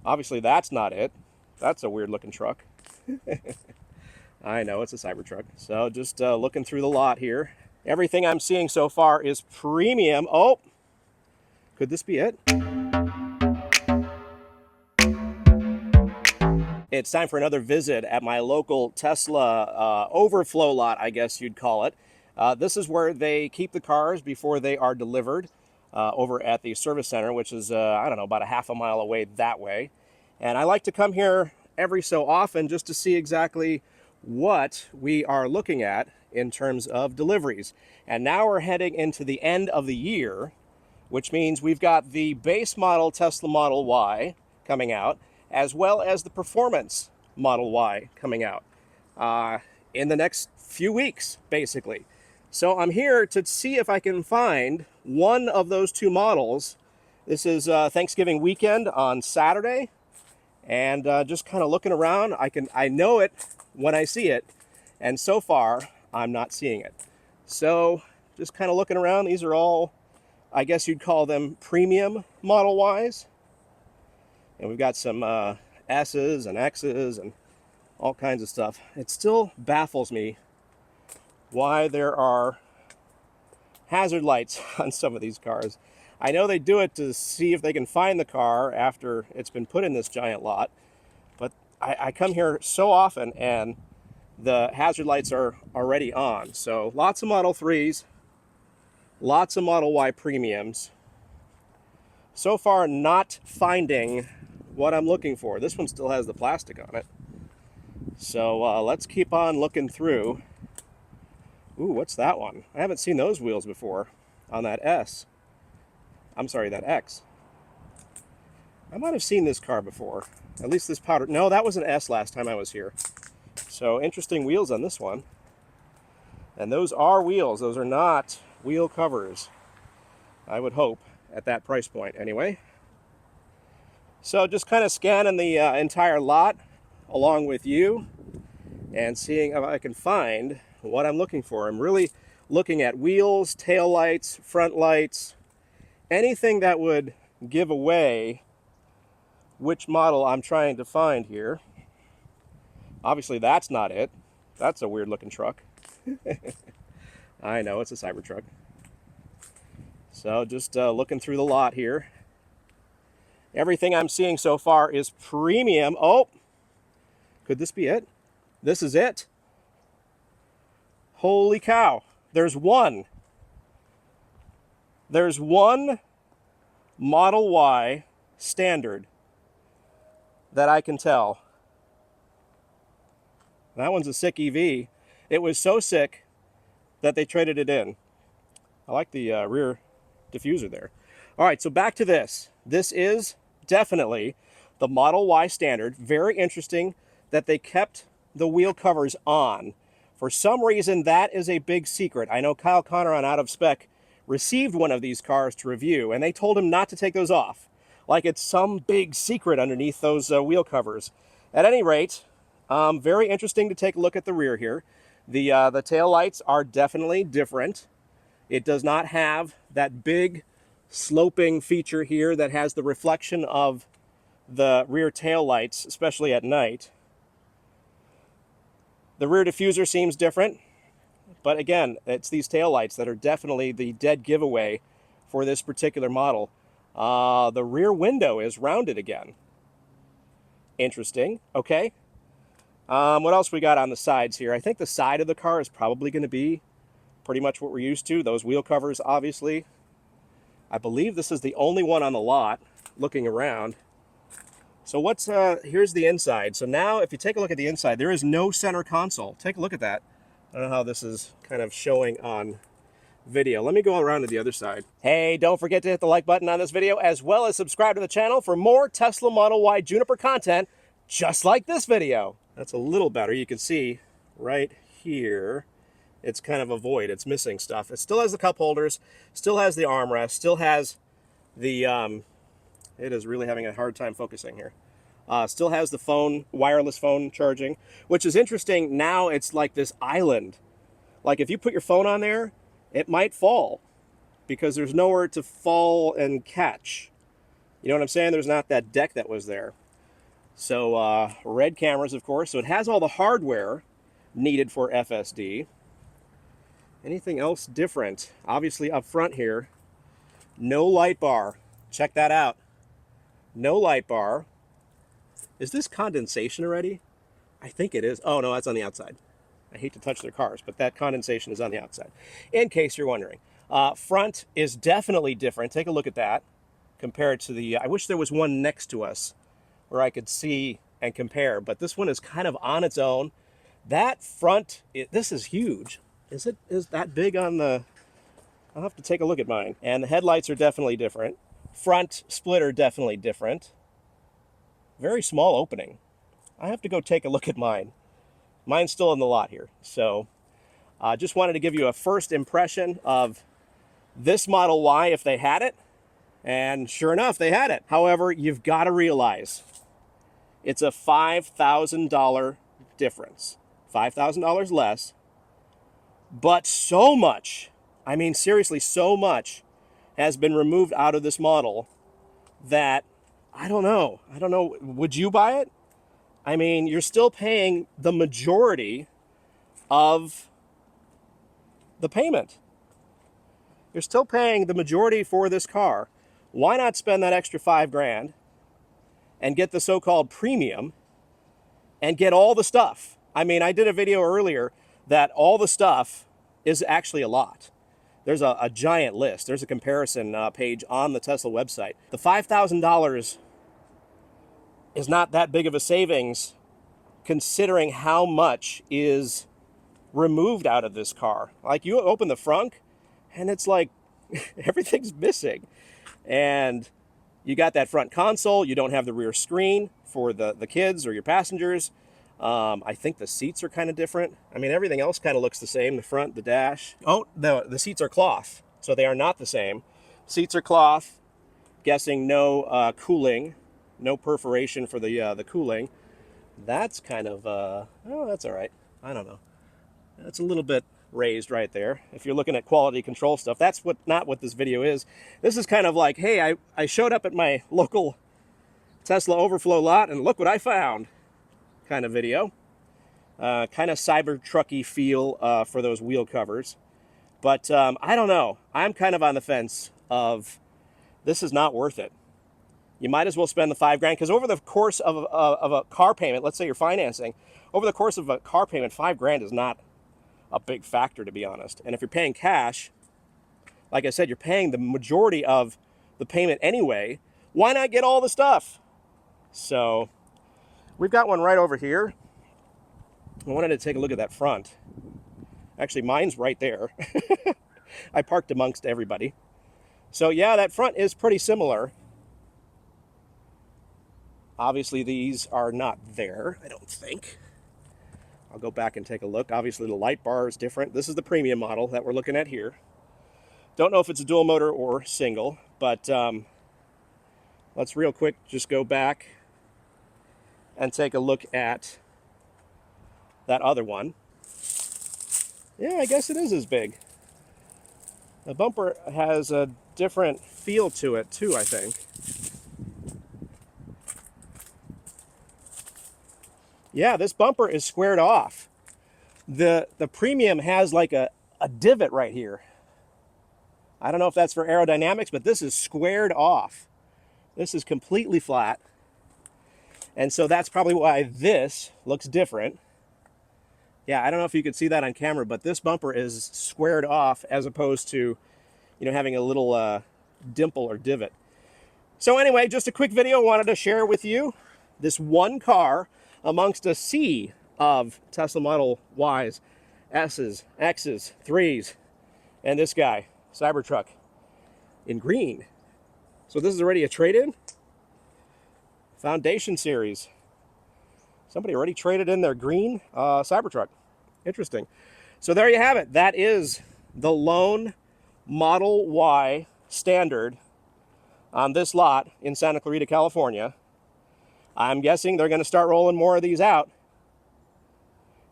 Obviously, that's not it. That's a weird looking truck. I know, it's a Cybertruck. So just looking through the lot here. Everything I'm seeing so far is premium. Oh, could this be it? It's time for another visit at my local Tesla overflow lot, I guess you'd call it. This is where they keep the cars before they are delivered over at the service center, which is, I don't know, about a half a mile away that way. And I like to come here every so often just to see exactly what we are looking at in terms of deliveries. And now we're heading into the end of the year, which means we've got the base model Tesla Model Y coming out, as well as the performance Model Y coming out in the next few weeks, basically. So I'm here to see if I can find one of those two models. This is Thanksgiving weekend on Saturday, and just kind of looking around. I know it when I see it, and so far I'm not seeing it. So just kind of looking around. These are all, I guess you'd call them premium Model Ys. And we've got some S's and X's and all kinds of stuff. It still baffles me why there are hazard lights on some of these cars. I know they do it to see if they can find the car after it's been put in this giant lot, but I come here so often and the hazard lights are already on. So lots of Model 3s, lots of Model Y premiums. So far, not finding what I'm looking for. This one still has the plastic on it. So let's keep on looking through. Ooh, what's that one? I haven't seen those wheels before on that S. I'm sorry, that X. I might have seen this car before. At least this powder. No, that was an S last time I was here. So interesting wheels on this one. And those are wheels. Those are not wheel covers, I would hope, at that price point anyway. So just kind of scanning the entire lot along with you and seeing if I can find what I'm looking for. I'm really looking at wheels, tail lights, front lights, anything that would give away which model I'm trying to find here. Obviously, that's not it. That's a weird looking truck. I know, it's a Cybertruck. So just looking through the lot here. Everything I'm seeing so far is premium. Oh, could this be it? This is it. Holy cow. There's one. There's one Model Y standard that I can tell. That one's a sick EV. It was so sick that they traded it in. I like the rear diffuser there. All right, so back to this. This is definitely the Model Y standard. Very interesting that they kept the wheel covers on. For some reason, that is a big secret. I know Kyle Connor on Out of Spec received one of these cars to review, and they told him not to take those off. Like it's some big secret underneath those wheel covers. At any rate, very interesting to take a look at the rear here. The tail lights are definitely different. It does not have that big sloping feature here that has the reflection of the rear tail lights, especially at night. The rear diffuser seems different, but again, it's these tail lights that are definitely the dead giveaway for this particular model. The rear window is rounded again. Interesting. Okay. What else we got on the sides here? I think the side of the car is probably going to be pretty much what we're used to. Those wheel covers, obviously. I believe this is the only one on the lot, looking around. So what's, here's the inside. So now if you take a look at the inside, there is no center console. Take a look at that. I don't know how this is kind of showing on video. Let me go around to the other side. Hey, don't forget to hit the like button on this video, as well as subscribe to the channel for more Tesla Model Y Juniper content, just like this video. That's a little better. You can see right here, it's kind of a void. It's missing stuff. It still has the cup holders, still has the armrest, still has the, it is really having a hard time focusing here. Still has the phone, wireless phone charging, which is interesting. Now it's like this island. Like if you put your phone on there, it might fall because there's nowhere to fall and catch. You know what I'm saying? There's not that deck that was there. So red cameras, of course. So it has all the hardware needed for FSD. Anything else different? Obviously up front here, no light bar. Check that out. No light bar. Is this condensation already? I think it is. Oh no, that's on the outside. I hate to touch their cars, but that condensation is on the outside. In case you're wondering. Front is definitely different. Take a look at that compared to the, I wish there was one next to us where I could see and compare, but this one is kind of on its own. That front, this is huge. Is that big on the, I'll have to take a look at mine. And the headlights are definitely different. Front splitter definitely different. Very small opening. I have to go take a look at mine. Mine's still in the lot here. So just wanted to give you a first impression of this Model Y if they had it. And sure enough, they had it. However, you've got to realize it's a $5,000 difference. $5,000 less. But so much, I mean seriously, so much has been removed out of this model that I don't know. Would you buy it? I mean, you're still paying the majority of the payment. You're still paying the majority for this car. Why not spend that extra $5,000 and get the so-called premium and get all the stuff? I mean, I did a video earlier that all the stuff is actually a lot. There's a giant list. There's a comparison page on the Tesla website. The $5,000 is not that big of a savings considering how much is removed out of this car. Like, you open the frunk and it's like everything's missing. And you got that front console. You don't have the rear screen for the kids or your passengers. I think the seats are kind of different. I mean, everything else kind of looks the same. The front, the dash. Oh, the seats are cloth, so they are not the same. Seats are cloth. Guessing no cooling. No perforation for the cooling. That's kind of, oh, that's all right. I don't know. That's a little bit raised right there. If you're looking at quality control stuff, that's not what this video is. This is kind of like, hey, I showed up at my local Tesla Overflow lot and look what I found kind of video. Kind of Cybertrucky feel for those wheel covers. But I don't know. I'm kind of on the fence of this is not worth it. You might as well spend the $5,000 because over the course of a car payment, let's say you're financing, over the course of a car payment, $5,000 is not a big factor, to be honest. And if you're paying cash, like I said, you're paying the majority of the payment anyway. Why not get all the stuff? So we've got one right over here. I wanted to take a look at that front. Actually, mine's right there. I parked amongst everybody. So yeah, that front is pretty similar. Obviously, these are not there, I don't think. I'll go back and take a look. Obviously, the light bar is different. This is the premium model that we're looking at here. Don't know if it's a dual motor or single, but let's real quick just go back and take a look at that other one. Yeah, I guess it is as big. The bumper has a different feel to it too, I think. Yeah, this bumper is squared off. The premium has like a divot right here. I don't know if that's for aerodynamics, but this is squared off. This is completely flat. And so that's probably why this looks different. Yeah, I don't know if you could see that on camera, but this bumper is squared off as opposed to, you know, having a little dimple or divot. So anyway, just a quick video I wanted to share with you. This one car amongst a sea of Tesla Model Ys, S's, X's, 3s, and this guy, Cybertruck, in green. So this is already a trade-in? Foundation Series. Somebody already traded in their green Cybertruck. Interesting. So there you have it. That is the lone Model Y standard on this lot in Santa Clarita, California. I'm guessing they're going to start rolling more of these out.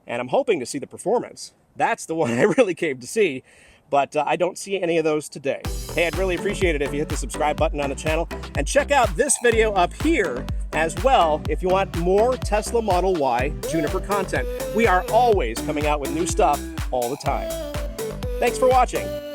And I'm hoping to see the performance. That's the one I really came to see. But I don't see any of those today. Hey, I'd really appreciate it if you hit the subscribe button on the channel, and check out this video up here as well if you want more Tesla Model Y Juniper content. We are always coming out with new stuff all the time. Thanks for watching.